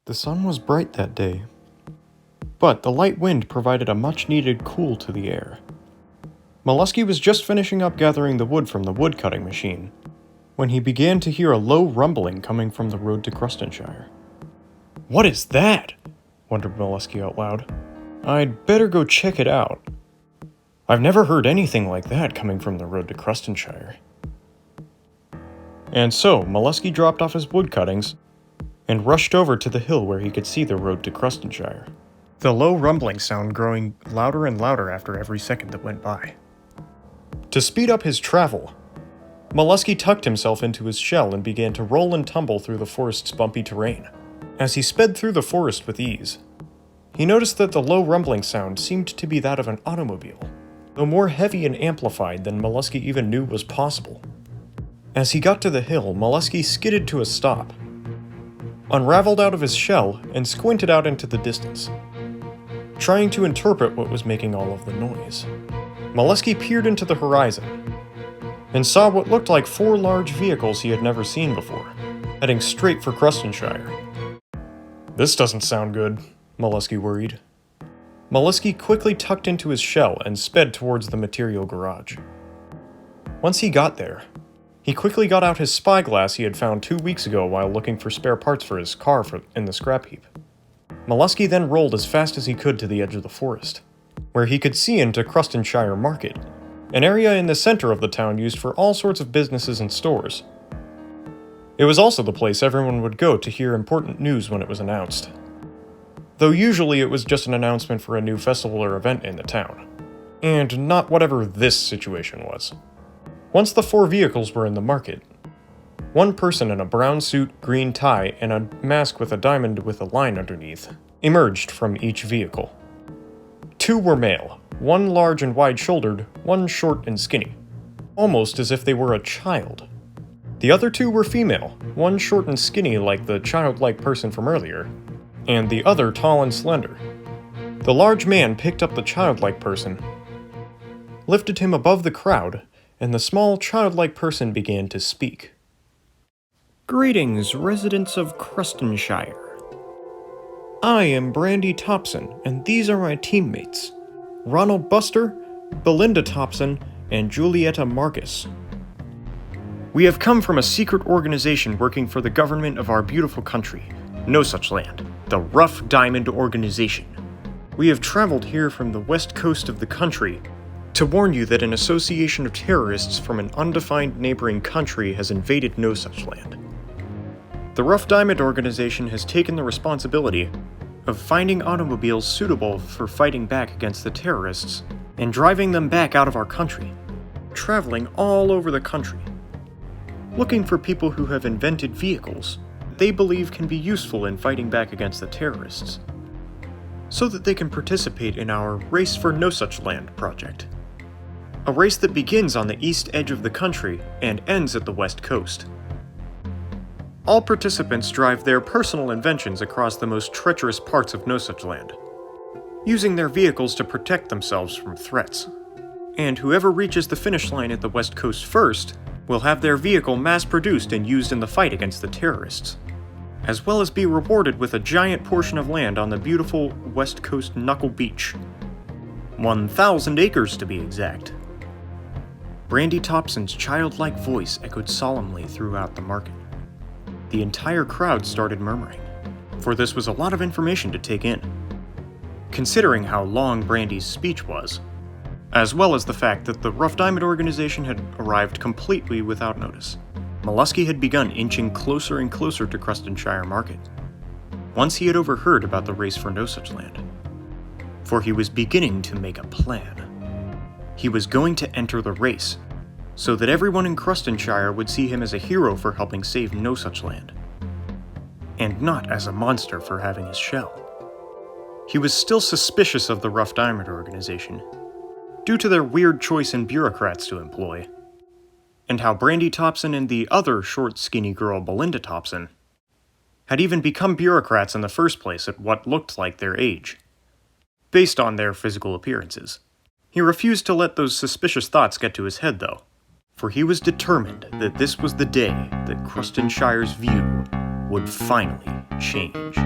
The sun was bright that day, but the light wind provided a much-needed cool to the air. Mollusky was just finishing up gathering the wood from the wood-cutting machine when he began to hear a low rumbling coming from the road to Crustenshire. "What is that?" wondered Mollusky out loud. "I'd better go check it out. I've never heard anything like that coming from the road to Crustenshire." And so, Mollusky dropped off his wood cuttings and rushed over to the hill where he could see the road to Crustenshire, the low rumbling sound growing louder and louder after every second that went by. To speed up his travel, Mollusky tucked himself into his shell and began to roll and tumble through the forest's bumpy terrain. As he sped through the forest with ease, he noticed that the low rumbling sound seemed to be that of an automobile, though more heavy and amplified than Mollusky even knew was possible. As he got to the hill, Mollusky skidded to a stop, unraveled out of his shell, and squinted out into the distance, trying to interpret what was making all of the noise. Mollusky peered into the horizon and saw what looked like 4 large vehicles he had never seen before, heading straight for Crustenshire. "This doesn't sound good," Mollusky worried. Mollusky quickly tucked into his shell and sped towards the material garage. Once he got there, he quickly got out his spyglass he had found 2 weeks ago while looking for spare parts for his car in the scrap heap. Mollusky then rolled as fast as he could to the edge of the forest, where he could see into Crustenshire Market, an area in the center of the town used for all sorts of businesses and stores. It was also the place everyone would go to hear important news when it was announced, though usually it was just an announcement for a new festival or event in the town, and not whatever this situation was. Once the 4 vehicles were in the market, one person in a brown suit, green tie, and a mask with a diamond with a line underneath emerged from each vehicle. 2 were male, one large and wide-shouldered, one short and skinny, almost as if they were a child. The other 2 were female, one short and skinny like the childlike person from earlier, and the other tall and slender. The large man picked up the childlike person, lifted him above the crowd, and the small childlike person began to speak. "Greetings, residents of Crustenshire. I am Brandy Topson, and these are my teammates, Ronald Buster, Belinda Topson, and Julietta Marcus. We have come from a secret organization working for the government of our beautiful country, No Such Land, the Rough Diamond Organization. We have traveled here from the west coast of the country to warn you that an association of terrorists from an undefined neighboring country has invaded No Such Land. The Rough Diamond Organization has taken the responsibility of finding automobiles suitable for fighting back against the terrorists and driving them back out of our country, traveling all over the country, looking for people who have invented vehicles they believe can be useful in fighting back against the terrorists, so that they can participate in our Race for No Such Land project. A race that begins on the east edge of the country and ends at the west coast. All participants drive their personal inventions across the most treacherous parts of No Such Land, using their vehicles to protect themselves from threats. And whoever reaches the finish line at the west coast first will have their vehicle mass-produced and used in the fight against the terrorists, as well as be rewarded with a giant portion of land on the beautiful west coast Knuckle Beach. 1,000 acres to be exact." Brandy Topson's childlike voice echoed solemnly throughout the market. The entire crowd started murmuring, for this was a lot of information to take in, considering how long Brandy's speech was, as well as the fact that the Rough Diamond Organization had arrived completely without notice. Mollusky had begun inching closer and closer to Crustenshire Market, once he had overheard about the Race for No Such Land, for he was beginning to make a plan. He was going to enter the race, so that everyone in Crustenshire would see him as a hero for helping save No Such Land, and not as a monster for having his shell. He was still suspicious of the Rough Diamond Organization, due to their weird choice in bureaucrats to employ, and how Brandy Topson and the other short, skinny girl, Belinda Topson, had even become bureaucrats in the first place at what looked like their age, based on their physical appearances. He refused to let those suspicious thoughts get to his head, though, for he was determined that this was the day that Crustonshire's view would finally change.